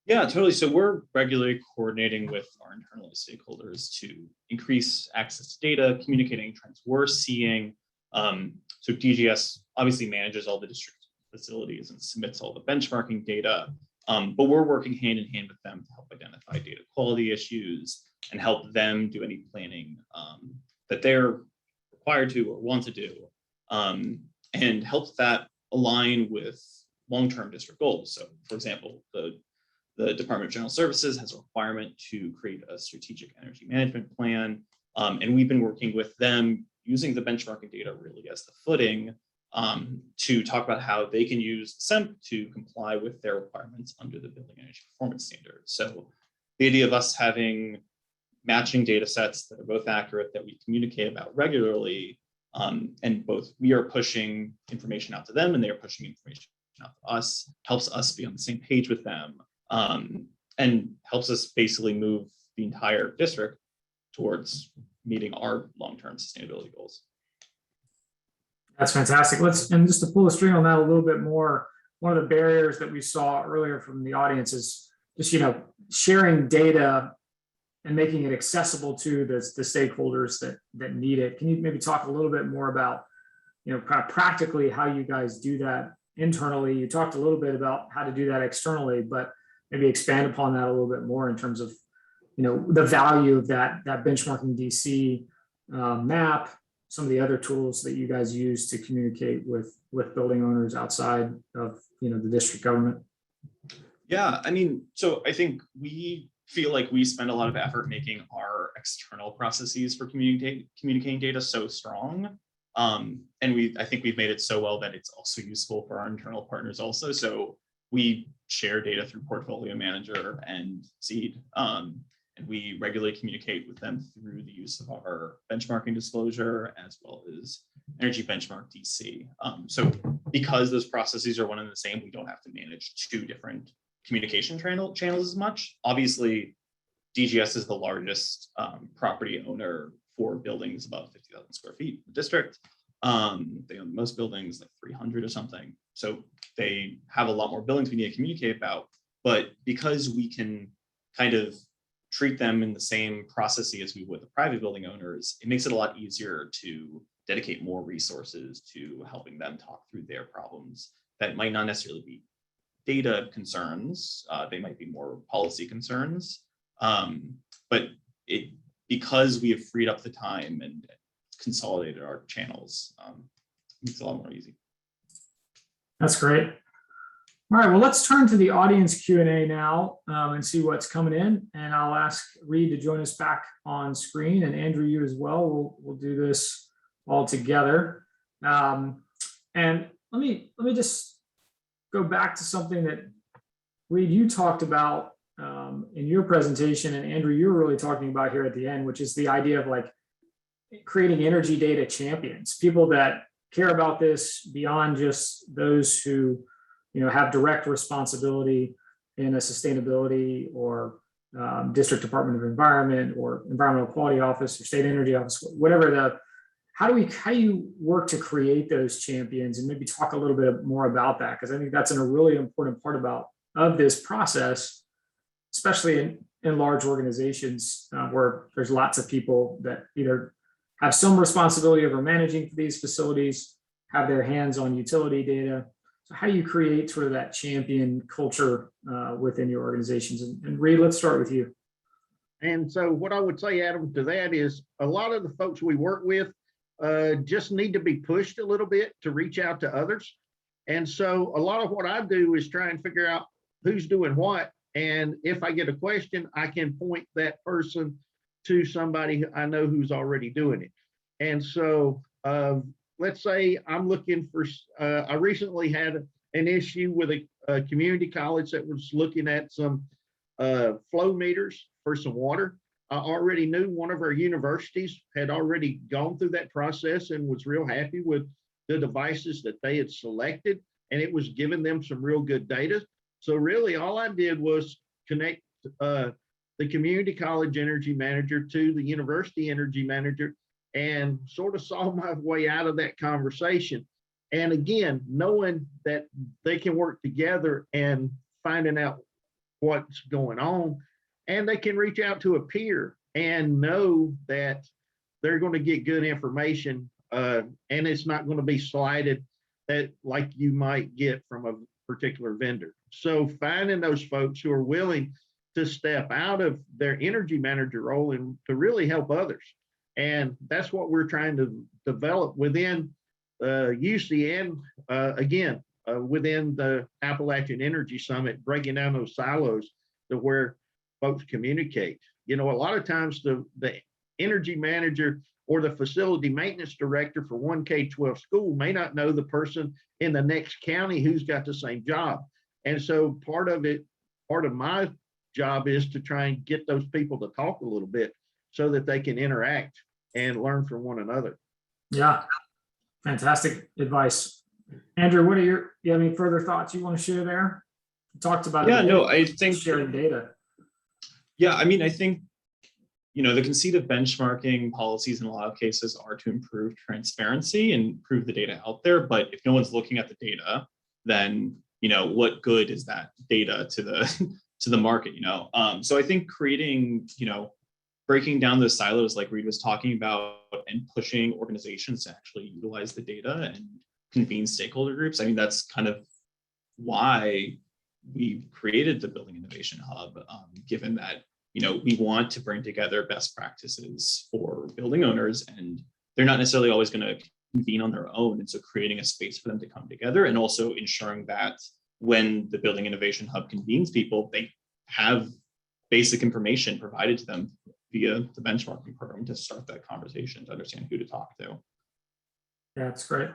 Yeah, totally. So we're regularly coordinating with our internal stakeholders to increase access to data, communicating trends we're seeing. So DGS obviously manages all the district facilities and submits all the benchmarking data, but we're working hand in hand with them to help identify data quality issues and help them do any planning that they're required to or want to do, and help that align with long-term district goals. So, for example, the Department of General Services has a requirement to create a strategic energy management plan. And we've been working with them using the benchmarking data really as the footing to talk about how they can use SEMP to comply with their requirements under the Building Energy Performance Standards. So the idea of us having matching data sets that are both accurate, that we communicate about regularly, and both we are pushing information out to them and they are pushing information out to us, helps us be on the same page with them. And helps us basically move the entire district towards meeting our long-term sustainability goals. That's fantastic. And just to pull the string on that a little bit more, one of the barriers that we saw earlier from the audience is just, sharing data and making it accessible to the stakeholders that need it. Can you maybe talk a little bit more about, practically how you guys do that internally? You talked a little bit about how to do that externally, but maybe expand upon that a little bit more in terms of, the value of that benchmarking DC map, some of the other tools that you guys use to communicate with building owners outside of, the district government. Yeah, so I think we feel like we spend a lot of effort making our external processes for communicating data so strong. And I think we've made it so well that it's also useful for our internal partners also. So we share data through Portfolio Manager and Seed, and we regularly communicate with them through the use of our benchmarking disclosure as well as Energy Benchmark DC. So because those processes are one and the same, we don't have to manage two different communication channels as much. Obviously, DGS is the largest property owner for buildings above 50,000 square feet in the district. They own most buildings, like 300 or something. So they have a lot more buildings we need to communicate about, but because we can kind of treat them in the same processes as we would the private building owners, it makes it a lot easier to dedicate more resources to helping them talk through their problems that might not necessarily be data concerns. They might be more policy concerns, but because we have freed up the time and consolidated our channels, it's a lot more easy. That's great. All right, well, let's turn to the audience Q&A now and see what's coming in. And I'll ask Reid to join us back on screen, and Andrew, you as well. We'll do this all together. And let me just go back to something that, Reid, you talked about in your presentation, and Andrew, you're really talking about here at the end, which is the idea of like creating energy data champions, people that care about this beyond just those who have direct responsibility in a sustainability or district department of environment or environmental quality office or state energy office, whatever how do you work to create those champions, and maybe talk a little bit more about that? Because I think that's a really important part of this process, especially in large organizations where there's lots of people that either have some responsibility over managing these facilities, have their hands on utility data. So how do you create sort of that champion culture within your organizations? And Reid, let's start with you. And so what I would say, Adam, to that is a lot of the folks we work with just need to be pushed a little bit to reach out to others. And so a lot of what I do is try and figure out who's doing what. And if I get a question, I can point that person to somebody I know who's already doing it. And so let's say I'm looking for, I recently had an issue with a community college that was looking at some flow meters for some water. I already knew one of our universities had already gone through that process and was real happy with the devices that they had selected, and it was giving them some real good data. So really all I did was connect the community college energy manager to the university energy manager and sort of saw my way out of that conversation. And again, knowing that they can work together and finding out what's going on, and they can reach out to a peer and know that they're going to get good information, and it's not going to be slighted that like you might get from a particular vendor. So finding those folks who are willing to step out of their energy manager role and to really help others. And that's what we're trying to develop within UC and again, within the Appalachian Energy Summit, breaking down those silos to where folks communicate. You know, a lot of times the energy manager or the facility maintenance director for one K-12 school may not know the person in the next county who's got the same job. And so part of my job is to try and get those people to talk a little bit so that they can interact and learn from one another. Yeah, fantastic advice. Andrew, what are you have any further thoughts you want to share there? You talked about Yeah, no, I think sharing data. Yeah, I mean, I think, you know, the conceit of benchmarking policies in a lot of cases are to improve transparency and improve the data out there. But if no one's looking at the data, then, you know, what good is that data to the to the market, you know? So I think creating, you know, breaking down those silos like Reid was talking about and pushing organizations to actually utilize the data and convene stakeholder groups. I mean, that's kind of why we created the Building Innovation Hub, given that, you know, we want to bring together best practices for building owners, and they're not necessarily always going to convene on their own. And so creating a space for them to come together, and also ensuring that when the Building Innovation Hub convenes people, they have basic information provided to them via the benchmarking program to start that conversation, to understand who to talk to. Yeah, that's great.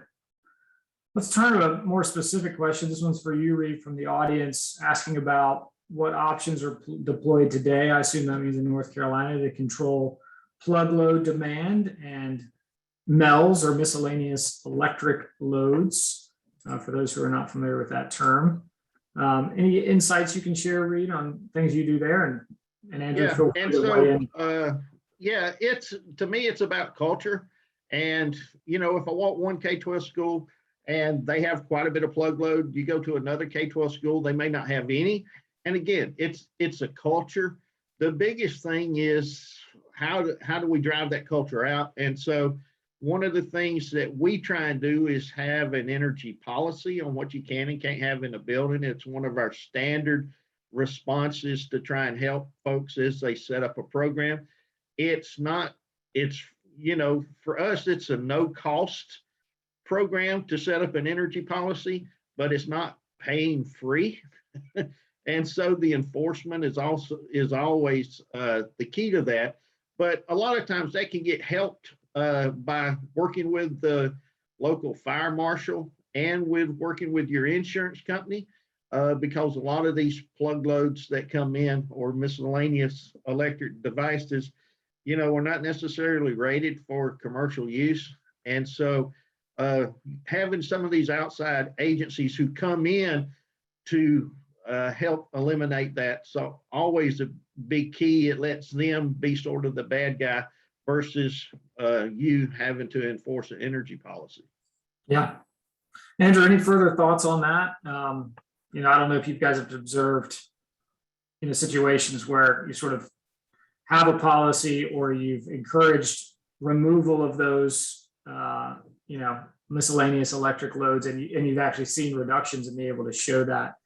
Let's turn to a more specific question. This one's for you, Reid, from the audience, asking about what options are deployed today. I assume that means in North Carolina to control plug load demand and MELs, or miscellaneous electric loads, for those who are not familiar with that term. Any insights you can share, Reid, on things you do there? And Andrew, feel free to weigh in. Yeah, to me, it's about culture. And, you know, if I want one K-12 school and they have quite a bit of plug load, you go to another K-12 school, they may not have any. And again, it's a culture. The biggest thing is how do we drive that culture out? And so one of the things that we try and do is have an energy policy on what you can and can't have in a building. It's one of our standard responses to try and help folks as they set up a program. It's, you know, for us, it's a no cost program to set up an energy policy, but it's not paying free. And so the enforcement is always the key to that. But a lot of times that can get helped by working with the local fire marshal and with working with your insurance company, because a lot of these plug loads that come in, or miscellaneous electric devices, you know, are not necessarily rated for commercial use. And so having some of these outside agencies who come in to help eliminate that, so always a big key. It lets them be sort of the bad guy versus you having to enforce an energy policy. Yeah. Andrew, any further thoughts on that? You know, I don't know if you guys have observed, you know, situations where you sort of have a policy or you've encouraged removal of those, you know, miscellaneous electric loads, and you've actually seen reductions and be able to show that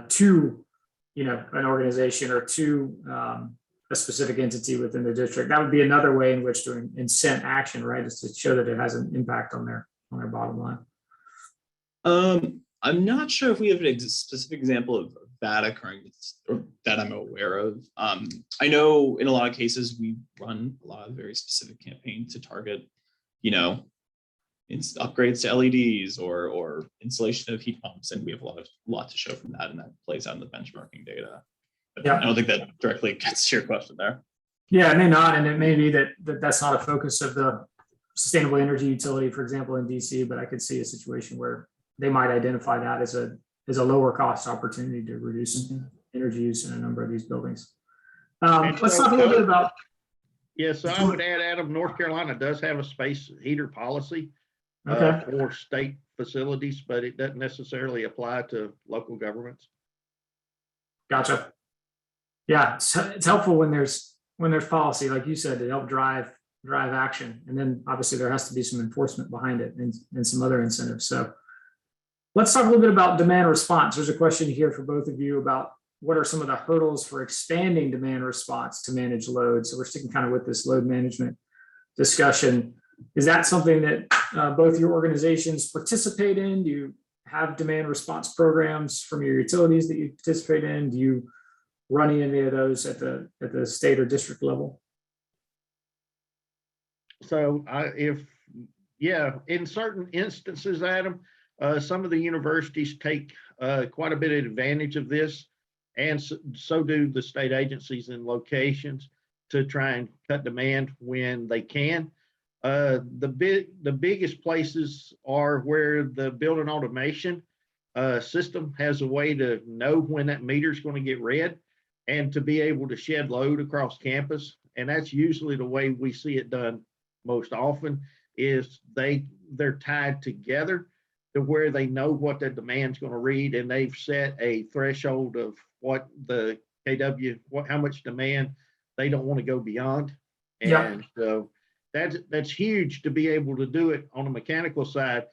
to, you know, an organization or to a specific entity within the district. That would be another way in which to incent action, right? Is to show that it has an impact on their bottom line. I'm not sure if we have a specific example of that occurring, or that I'm aware of. I know in a lot of cases we run a lot of very specific campaigns to target, you know, upgrades to LEDs or installation of heat pumps, and we have a lot to show from that, and that plays out in the benchmarking data. But yeah, I don't think that directly gets to your question there. Yeah, it may not, and it may be that that's not a focus of the sustainable energy utility, for example, in DC. But I could see a situation where they might identify that as a lower cost opportunity to reduce energy use in a number of these buildings. Let's talk a little bit about. Yeah, so I would add, Adam, North Carolina does have a space heater policy. Okay, for state facilities, but it doesn't necessarily apply to local governments. gotcha. Yeah, it's helpful when there's policy, like you said, to help drive action. And then obviously there has to be some enforcement behind it and some other incentives. So let's talk a little bit about demand response. There's a question here for both of you about what are some of the hurdles for expanding demand response to manage load. So we're sticking kind of with this load management discussion. Is that something that both your organizations participate in? Do you have demand response programs from your utilities that you participate in? Do you run any of those at the state or district level? So in certain instances, Adam, some of the universities take quite a bit of advantage of this, and so do the state agencies and locations to try and cut demand when they can. The biggest places are where the building automation system has a way to know when that meter is going to get read and to be able to shed load across campus. And that's usually the way we see it done most often, is they're tied together to where they know what the demand's going to read, and they've set a threshold of what the KW, how much demand they don't want to go beyond. And so that's huge to be able to do it on the mechanical side,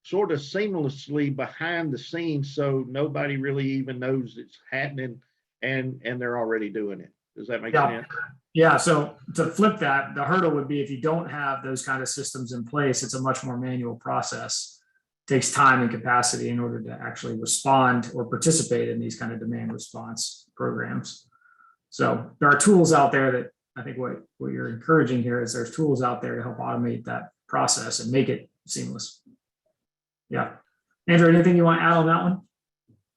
sort of seamlessly behind the scenes, so nobody really even knows it's happening, and they're already doing it. Does that make sense? Yeah, so to flip that, the hurdle would be if you don't have those kind of systems in place, it's a much more manual process. It takes time and capacity in order to actually respond or participate in these kind of demand response programs. So there are tools out there that I think what you're encouraging here is there's tools out there to help automate that process and make it seamless. Yeah. Andrew, anything you want to add on that one?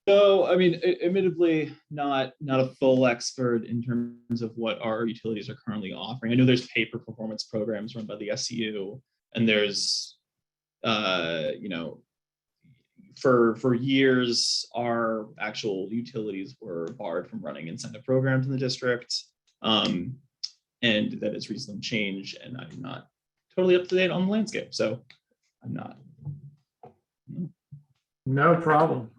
So, I mean, admittedly, not a full expert in terms of what our utilities are currently offering. I know there's pay for performance programs run by the SCU, and there's, for years, our actual utilities were barred from running incentive programs in the district, and that has recently changed, and I'm not totally up to date on the landscape, so I'm not. No problem.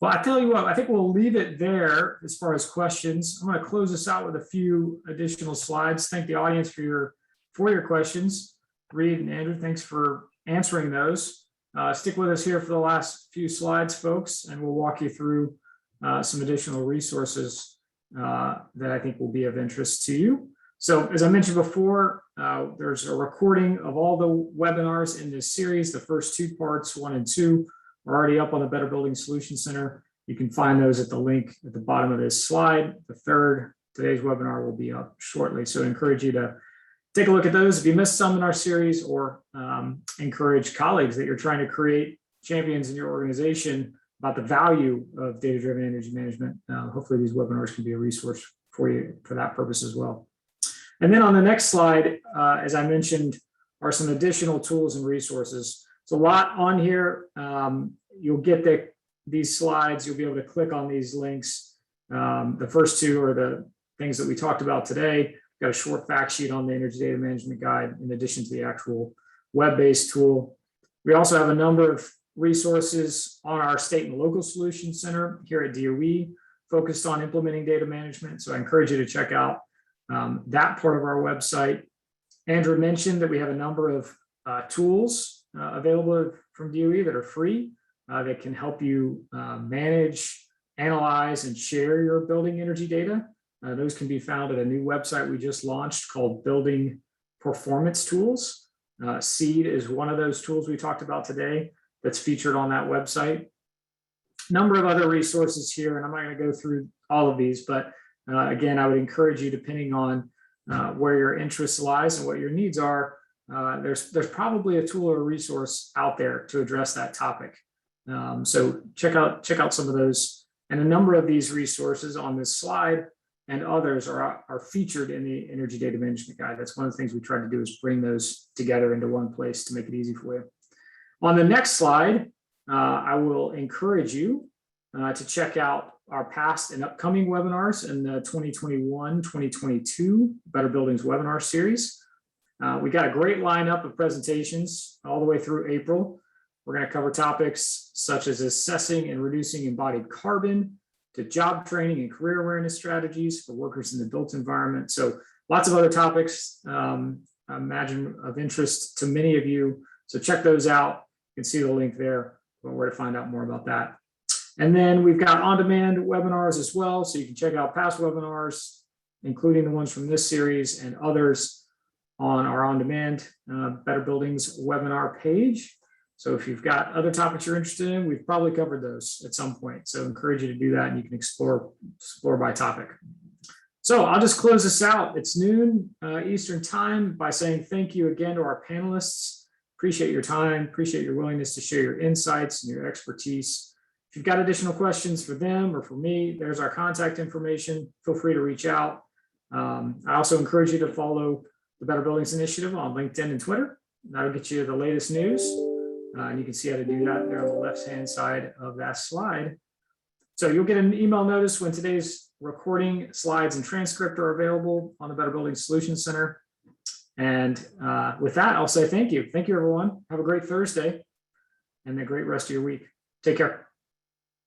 Well, I tell you what, I think we'll leave it there as far as questions. I'm going to close this out with a few additional slides. Thank the audience for your questions. Reid and Andrew, thanks for answering those. Stick with us here for the last few slides, folks, and we'll walk you through some additional resources that I think will be of interest to you. So as I mentioned before, there's a recording of all the webinars in this series. The first two parts, 1 and 2, are already up on the Better Building Solutions Center. You can find those at the link at the bottom of this slide. The third, today's webinar, will be up shortly. So I encourage you to take a look at those if you missed some in our series, or encourage colleagues that you're trying to create champions in your organization about the value of data-driven energy management. Hopefully these webinars can be a resource for you for that purpose as well. And then on the next slide, as I mentioned, are some additional tools and resources. It's a lot on here. You'll get these slides. You'll be able to click on these links. The first two are the things that we talked about today. We've got a short fact sheet on the Energy Data Management Guide in addition to the actual web-based tool. We also have a number of resources on our State and Local Solutions Center here at DOE focused on implementing data management. So I encourage you to check out that part of our website. Andrew mentioned that we have a number of tools available from DOE that are free that can help you manage, analyze, and share your building energy data. Those can be found at a new website we just launched called Building Performance Tools. SEED is one of those tools we talked about today that's featured on that website. Number of other resources here, and I'm not going to go through all of these, but again, I would encourage you, depending on where your interest lies and what your needs are, there's probably a tool or a resource out there to address that topic. So check out some of those, and a number of these resources on this slide and others are featured in the Energy Data Management Guide. That's one of the things we try to do, is bring those together into one place to make it easy for you. On the next slide, I will encourage you to check out our past and upcoming webinars in the 2021-2022 Better Buildings webinar series. We got a great lineup of presentations all the way through April. We're going to cover topics such as assessing and reducing embodied carbon, to job training and career awareness strategies for workers in the built environment. So lots of other topics, I imagine, of interest to many of you. So check those out. You can see the link there where to find out more about that. And then we've got on-demand webinars as well. So you can check out past webinars, including the ones from this series and others on our on-demand Better Buildings webinar page. So if you've got other topics you're interested in, we've probably covered those at some point. So I encourage you to do that, and you can explore by topic. So I'll just close this out. It's noon Eastern time by saying thank you again to our panelists. Appreciate your time, appreciate your willingness to share your insights and your expertise. If you've got additional questions for them or for me, there's our contact information. Feel free to reach out. I also encourage you to follow the Better Buildings Initiative on LinkedIn and Twitter. That'll get you the latest news. And you can see how to do that there on the left-hand side of that slide. So you'll get an email notice when today's recording, slides, and transcript are available on the Better Buildings Solutions Center. And with that, I'll say thank you. Thank you, everyone. Have a great Thursday and a great rest of your week. Take care.